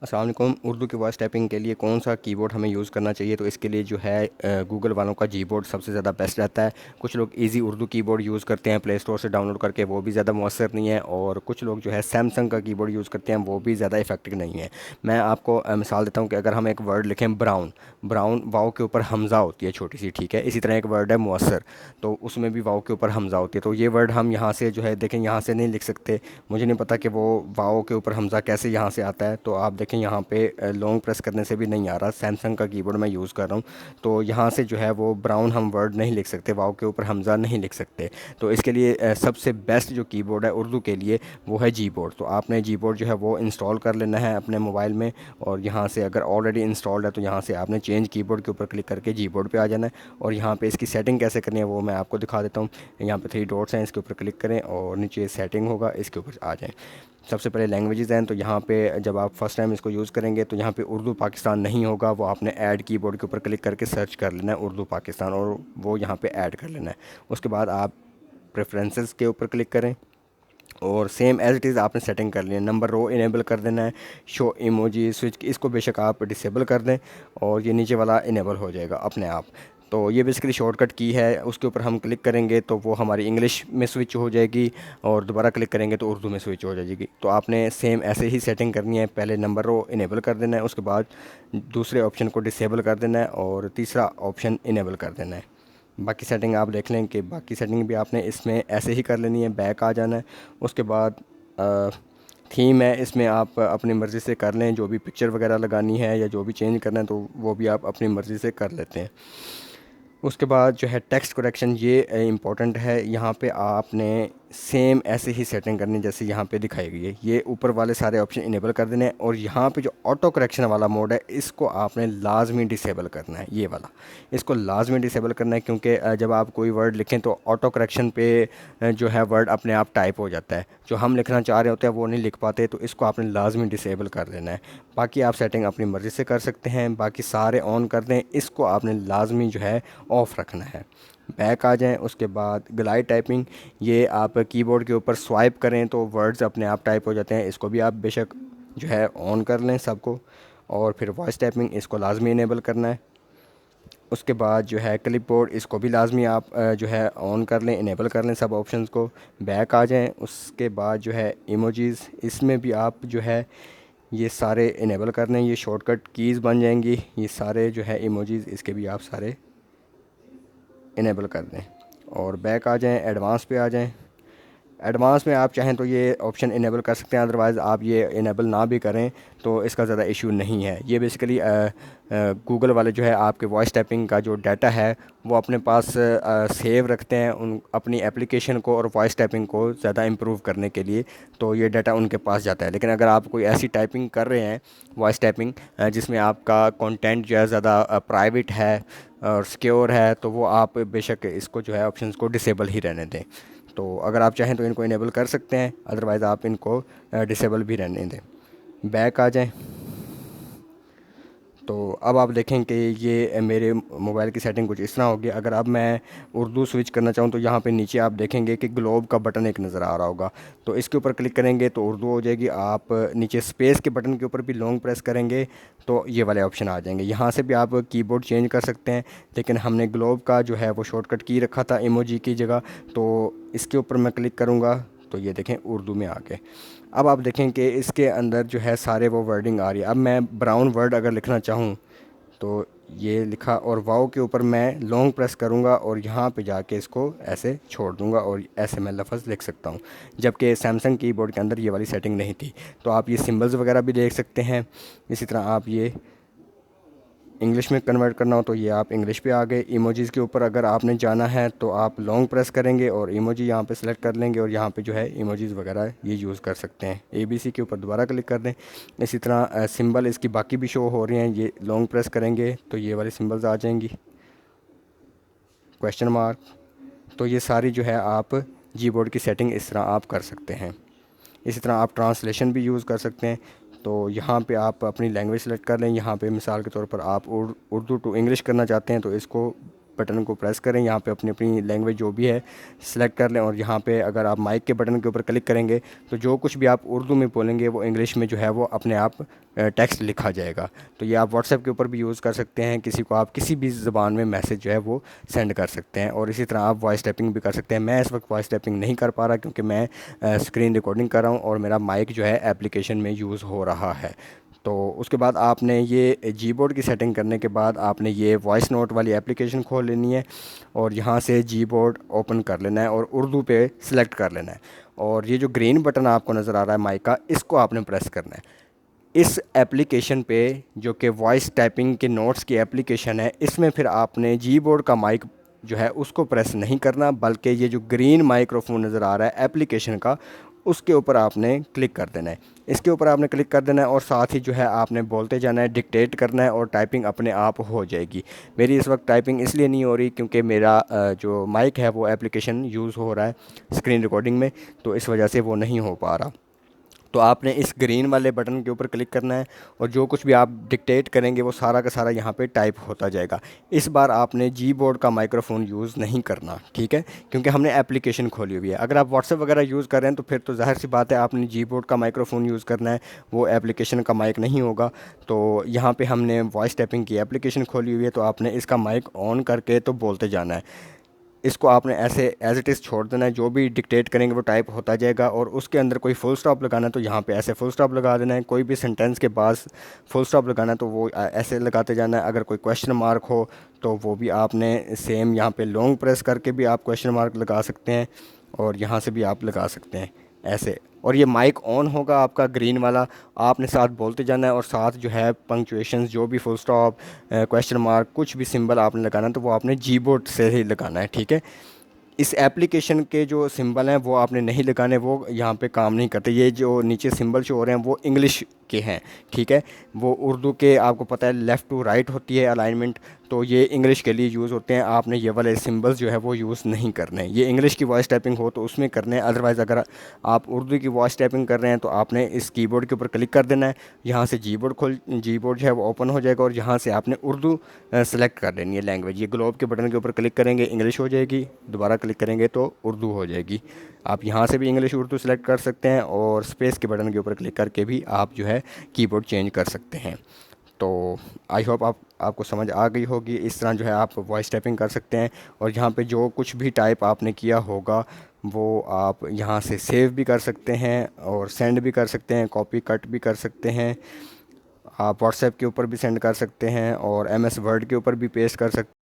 السلام علیکم۔ اردو کی وائس ٹائپنگ کے لیے کون سا کی بورڈ ہمیں یوز کرنا چاہیے؟ تو اس کے لیے جو ہے گوگل والوں کا جی بورڈ سب سے زیادہ بیسٹ رہتا ہے۔ کچھ لوگ ایزی اردو کی بورڈ یوز کرتے ہیں پلے اسٹور سے ڈاؤن لوڈ کر کے، وہ بھی زیادہ مؤثر نہیں ہے، اور کچھ لوگ جو ہے سیمسنگ کا کی بورڈ یوز کرتے ہیں، وہ بھی زیادہ افیکٹو نہیں ہے۔ میں آپ کو مثال دیتا ہوں کہ اگر ہم ایک ورڈ لکھیں براؤن، براؤن واؤ کے اوپر حمزہ ہوتی ہے چھوٹی سی، ٹھیک ہے، اسی طرح ایک ورڈ ہے مؤثر، تو اس میں بھی واؤ کے اوپر حمزہ ہوتی ہے، تو یہ ورڈ ہم یہاں سے جو ہے دیکھیں یہاں سے نہیں لکھ سکتے۔ مجھے نہیں پتا کہ وہ واؤ کے اوپر حمزہ کیسے یہاں سے آتا ہے، تو آپ دیکھیں یہاں پہ لانگ پریس کرنے سے بھی نہیں آ رہا، سیمسنگ کا کی بورڈ میں یوز کر رہا ہوں، تو یہاں سے جو ہے وہ براؤن ہم ورڈ نہیں لکھ سکتے، واؤ کے اوپر حمزہ نہیں لکھ سکتے۔ تو اس کے لیے سب سے بیسٹ جو کی بورڈ ہے اردو کے لیے وہ ہے جی بورڈ۔ تو آپ نے جی بورڈ جو ہے وہ انسٹال کر لینا ہے اپنے موبائل میں، اور یہاں سے اگر آلریڈی انسٹالڈ ہے تو یہاں سے آپ نے چینج کی بورڈ کے اوپر کلک کر کے جی بورڈ پہ آ جانا ہے، اور یہاں پہ اس کی سیٹنگ کیسے کرنی ہے وہ میں آپ کو دکھا دیتا ہوں۔ یہاں پہ 3 ڈاٹس ہیں، اس کے اوپر کلک کریں اور نیچے سیٹنگ ہوگا، اس کے اوپر آ جائیں۔ سب سے پہلے لینگویجز ہیں، تو یہاں پہ جب آپ فرسٹ ٹائم اس کو یوز کریں گے تو یہاں پہ اردو پاکستان نہیں ہوگا، وہ آپ نے ایڈ کی بورڈ کے اوپر کلک کر کے سرچ کر لینا ہے اردو پاکستان، اور وہ یہاں پہ ایڈ کر لینا ہے۔ اس کے بعد آپ پریفرنسز کے اوپر کلک کریں، اور سیم ایز اٹ از آپ نے سیٹنگ کر لی ہے۔ نمبر رو انیبل کر دینا ہے، شو ایموجی سوئچ اس کو بے شک آپ ڈسیبل کر دیں، اور یہ نیچے والا انیبل ہو جائے گا اپنے آپ۔ تو یہ بیسیکلی شارٹ کٹ کی ہے، اس کے اوپر ہم کلک کریں گے تو وہ ہماری انگلش میں سوئچ ہو جائے گی، اور دوبارہ کلک کریں گے تو اردو میں سوئچ ہو جائے گی۔ تو آپ نے سیم ایسے ہی سیٹنگ کرنی ہے، پہلے نمبر رو انیبل کر دینا ہے، اس کے بعد دوسرے آپشن کو ڈسیبل کر دینا ہے، اور تیسرا آپشن انیبل کر دینا ہے۔ باقی سیٹنگ آپ دیکھ لیں کہ باقی سیٹنگ بھی آپ نے اس میں ایسے ہی کر لینی ہے، بیک آ جانا ہے۔ اس کے بعد تھیم ہے، اس میں آپ اپنی مرضی سے کر لیں، جو بھی پکچر وغیرہ لگانی ہے یا جو بھی چینج کرنا ہے تو وہ بھی آپ اپنی مرضی سے کر لیتے ہیں۔ اس کے بعد جو ہے ٹیکسٹ کریکشن، یہ امپورٹنٹ ہے، یہاں پہ آپ نے سیم ایسے ہی سیٹنگ کرنی جیسے یہاں پہ دکھائی گئی ہے۔ یہ اوپر والے سارے آپشن انیبل کر دینے ہیں، اور یہاں پہ جو آٹو کریکشن والا موڈ ہے اس کو آپ نے لازمی ڈسیبل کرنا ہے، یہ والا اس کو لازمی ڈسیبل کرنا ہے، کیونکہ جب آپ کوئی ورڈ لکھیں تو آٹو کریکشن پہ جو ہے ورڈ اپنے آپ ٹائپ ہو جاتا ہے، جو ہم لکھنا چاہ رہے ہوتے ہیں وہ نہیں لکھ پاتے، تو اس کو آپ نے لازمی ڈسیبل کر دینا ہے۔ باقی آپ سیٹنگ اپنی مرضی سے کر سکتے ہیں، باقی سارے آن کر دیں، اس کو آپ نے لازمی جو ہے آف رکھنا ہے۔ بیک آ جائیں، اس کے بعد گلائڈ ٹائپنگ، یہ آپ کی بورڈ کے اوپر سوائپ کریں تو ورڈز اپنے آپ ٹائپ ہو جاتے ہیں، اس کو بھی آپ بے شک جو ہے آن کر لیں سب کو۔ اور پھر وائس ٹائپنگ، اس کو لازمی انیبل کرنا ہے۔ اس کے بعد جو ہے کلپ بورڈ، اس کو بھی لازمی آپ جو ہے آن کر لیں، انیبل کر لیں سب آپشنز کو۔ بیک آ جائیں، اس کے بعد جو ہے ایموجیز، اس میں بھی آپ جو ہے یہ سارے انیبل کر لیں، یہ شارٹ کٹ کیز بن جائیں گی، یہ سارے جو ہے ایموجیز اس کے بھی آپ سارے انیبل کر دیں، اور بیک آ جائیں، ایڈوانس پہ آ جائیں۔ ایڈوانس میں آپ چاہیں تو یہ آپشن انیبل کر سکتے ہیں، ادروائز آپ یہ انیبل نہ بھی کریں تو اس کا زیادہ ایشو نہیں ہے۔ یہ بیسیکلی گوگل والے جو ہے آپ کے وائس ٹائپنگ کا جو ڈیٹا ہے وہ اپنے پاس سیو رکھتے ہیں اپنی اپلیکیشن کو اور وائس ٹائپنگ کو زیادہ امپروو کرنے کے لیے، تو یہ ڈیٹا ان کے پاس جاتا ہے۔ لیکن اگر آپ کوئی ایسی ٹائپنگ کر رہے ہیں وائس ٹائپنگ جس میں آپ کا کنٹینٹ جو ہے زیادہ پرائیویٹ ہے اور سیکیور ہے، تو وہ آپ بے شک اس کو جو ہے آپشنس کو ڈسیبل ہی رہنے دیں۔ تو اگر آپ چاہیں تو ان کو انیبل کر سکتے ہیں، ادروائز آپ ان کو ڈسیبل بھی رہنے دیں۔ بیک آ جائیں، تو اب آپ دیکھیں کہ یہ میرے موبائل کی سیٹنگ کچھ اس طرح ہوگی۔ اگر اب میں اردو سوئچ کرنا چاہوں تو یہاں پہ نیچے آپ دیکھیں گے کہ گلوب کا بٹن ایک نظر آ رہا ہوگا، تو اس کے اوپر کلک کریں گے تو اردو ہو جائے گی۔ آپ نیچے سپیس کے بٹن کے اوپر بھی لانگ پریس کریں گے تو یہ والے آپشن آ جائیں گے۔ یہاں سے بھی آپ کی بورڈ چینج کر سکتے ہیں، لیکن ہم نے گلوب کا جو ہے وہ شارٹ کٹ کی رکھا تھا ایموجی کی جگہ، تو اس کے اوپر میں کلک کروں گا تو یہ دیکھیں اردو میں آ کے۔ اب آپ دیکھیں کہ اس کے اندر جو ہے سارے وہ ورڈنگ آ رہی ہے۔ اب میں براؤن ورڈ اگر لکھنا چاہوں تو یہ لکھا، اور واؤ کے اوپر میں لانگ پریس کروں گا اور یہاں پہ جا کے اس کو ایسے چھوڑ دوں گا، اور ایسے میں لفظ لکھ سکتا ہوں، جبکہ سیمسنگ کی بورڈ کے اندر یہ والی سیٹنگ نہیں تھی۔ تو آپ یہ سمبلز وغیرہ بھی دیکھ سکتے ہیں۔ اسی طرح آپ یہ انگلش میں کنورٹ کرنا ہو تو یہ آپ انگلش پہ آ گئے۔ ایموجیز کے اوپر اگر آپ نے جانا ہے تو آپ لانگ پریس کریں گے اور ایموجی یہاں پہ سلیکٹ کر لیں گے، اور یہاں پہ جو ہے ایموجیز وغیرہ یہ یوز کر سکتے ہیں۔ اے بی سی کے اوپر دوبارہ کلک کر دیں۔ اسی طرح سمبل اس کی باقی بھی شو ہو رہی ہیں، یہ لانگ پریس کریں گے تو یہ والی سمبلز آ جائیں گی، کویشچن مارک۔ تو یہ ساری جو ہے آپ جی بورڈ کی سیٹنگ اس طرح آپ کر سکتے ہیں۔ اسی طرح آپ ٹرانسلیشن بھی یوز کر سکتے ہیں، تو یہاں پہ آپ اپنی لینگویج سلیکٹ کر لیں۔ یہاں پہ مثال کے طور پر آپ اردو ٹو انگلش کرنا چاہتے ہیں تو اس کو بٹن کو پریس کریں, یہاں پہ اپنی اپنی لینگویج جو بھی ہے سلیکٹ کر لیں, اور یہاں پہ اگر آپ مائک کے بٹن کے اوپر کلک کریں گے تو جو کچھ بھی آپ اردو میں بولیں گے وہ انگلش میں جو ہے وہ اپنے آپ ٹیکسٹ لکھا جائے گا. تو یہ آپ واٹس ایپ کے اوپر بھی یوز کر سکتے ہیں, کسی کو آپ کسی بھی زبان میں میسج جو ہے وہ سینڈ کر سکتے ہیں, اور اسی طرح آپ وائس ٹائپنگ بھی کر سکتے ہیں. میں اس وقت وائس ٹائپنگ نہیں کر پا رہا کیونکہ میں اسکرین ریکارڈنگ کر رہا ہوں اور میرا مائک جو ہے اپلیکیشن میں یوز ہو رہا ہے. تو اس کے بعد آپ نے یہ جی بورڈ کی سیٹنگ کرنے کے بعد آپ نے یہ وائس نوٹ والی اپلیکیشن کھول لینی ہے, اور یہاں سے جی بورڈ اوپن کر لینا ہے اور اردو پہ سلیکٹ کر لینا ہے, اور یہ جو گرین بٹن آپ کو نظر آ رہا ہے مائک کا, اس کو آپ نے پریس کرنا ہے. اس ایپلیکیشن پہ جو کہ وائس ٹائپنگ کے نوٹس کی ایپلیکیشن ہے, اس میں پھر آپ نے جی بورڈ کا مائک جو ہے اس کو پریس نہیں کرنا, بلکہ یہ جو گرین مائکروفون نظر آ رہا ہے ایپلیکیشن کا, اس کے اوپر آپ نے کلک کر دینا ہے. اس کے اوپر آپ نے کلک کر دینا ہے اور ساتھ ہی جو ہے آپ نے بولتے جانا ہے, ڈکٹیٹ کرنا ہے, اور ٹائپنگ اپنے آپ ہو جائے گی. میری اس وقت ٹائپنگ اس لیے نہیں ہو رہی کیونکہ میرا جو مائک ہے وہ ایپلیکیشن یوز ہو رہا ہے اسکرین ریکارڈنگ میں, تو اس وجہ سے وہ نہیں ہو پا رہا. تو آپ نے اس گرین والے بٹن کے اوپر کلک کرنا ہے, اور جو کچھ بھی آپ ڈکٹیٹ کریں گے وہ سارا کا سارا یہاں پہ ٹائپ ہوتا جائے گا. اس بار آپ نے جی بورڈ کا مائکروفون یوز نہیں کرنا, ٹھیک ہے, کیونکہ ہم نے اپلیکیشن کھولی ہوئی ہے. اگر آپ واٹس ایپ وغیرہ یوز کر رہے ہیں تو پھر تو ظاہر سی بات ہے آپ نے جی بورڈ کا مائکروفون یوز کرنا ہے, وہ اپلیکیشن کا مائک نہیں ہوگا. تو یہاں پہ ہم نے وائس ٹائپنگ کی اپلیکیشن کھولی ہوئی ہے, تو آپ نے اس کا مائک آن کر کے تو بولتے جانا ہے. اس کو آپ نے ایسے ایز اٹ از چھوڑ دینا ہے, جو بھی ڈکٹیٹ کریں گے وہ ٹائپ ہوتا جائے گا, اور اس کے اندر کوئی فل سٹاپ لگانا ہے تو یہاں پہ ایسے فل سٹاپ لگا دینا ہے. کوئی بھی سینٹینس کے بعد فل سٹاپ لگانا ہے تو وہ ایسے لگاتے جانا ہے. اگر کوئی کویشچن مارک ہو تو وہ بھی آپ نے سیم یہاں پہ لانگ پریس کر کے بھی آپ کویشچن مارک لگا سکتے ہیں, اور یہاں سے بھی آپ لگا سکتے ہیں ایسے. اور یہ مائک آن ہوگا آپ کا گرین والا, آپ نے ساتھ بولتے جانا ہے, اور ساتھ جو ہے پنکچویشنز جو بھی فل سٹاپ کویشچن مارک کچھ بھی سمبل آپ نے لگانا ہے تو وہ آپ نے جی بورڈ سے ہی لگانا ہے, ٹھیک ہے. اس ایپلیکیشن کے جو سمبل ہیں وہ آپ نے نہیں لگانے, وہ یہاں پہ کام نہیں کرتے. یہ جو نیچے سمبل شو ہو رہے ہیں وہ انگلش کے ہیں, ٹھیک ہے. وہ اردو کے آپ کو پتہ ہے لیفٹ ٹو رائٹ ہوتی ہے الائنمنٹ, تو یہ انگلش کے لیے یوز ہوتے ہیں. آپ نے یہ والے سمبلز جو ہے وہ یوز نہیں کرنے. یہ انگلش کی وائس ٹائپنگ ہو تو اس میں کرنے ہیں, ادروائز اگر آپ اردو کی وائس ٹائپنگ کر رہے ہیں تو آپ نے اس کی بورڈ کے اوپر کلک کر دینا ہے. یہاں سے جی بورڈ جو ہے وہ اوپن ہو جائے گا, اور یہاں سے آپ نے اردو سلیکٹ کر لینی ہے لینگویج. یہ گلوب کے بٹن کے اوپر کلک کریں گے انگلش ہو جائے گی, دوبارہ کلک کریں گے تو اردو ہو جائے گی. آپ یہاں سے بھی انگلش اردو سلیکٹ کر سکتے ہیں, اور اسپیس کے بٹن کے اوپر کلک کر کے بھی آپ جو ہے کی بورڈ چینج کر سکتے ہیں. تو آئی ہوپ آپ کو سمجھ آ گئی ہوگی. اس طرح جو ہے آپ وائس ٹائپنگ کر سکتے ہیں, اور یہاں پہ جو کچھ بھی ٹائپ آپ نے کیا ہوگا وہ آپ یہاں سے سیو بھی کر سکتے ہیں, اور سینڈ بھی کر سکتے ہیں, کاپی کٹ بھی کر سکتے ہیں. آپ واٹس ایپ کے اوپر بھی سینڈ کر سکتے ہیں, اور ایم ایس ورڈ کے اوپر بھی پیسٹ کر سکتے ہیں.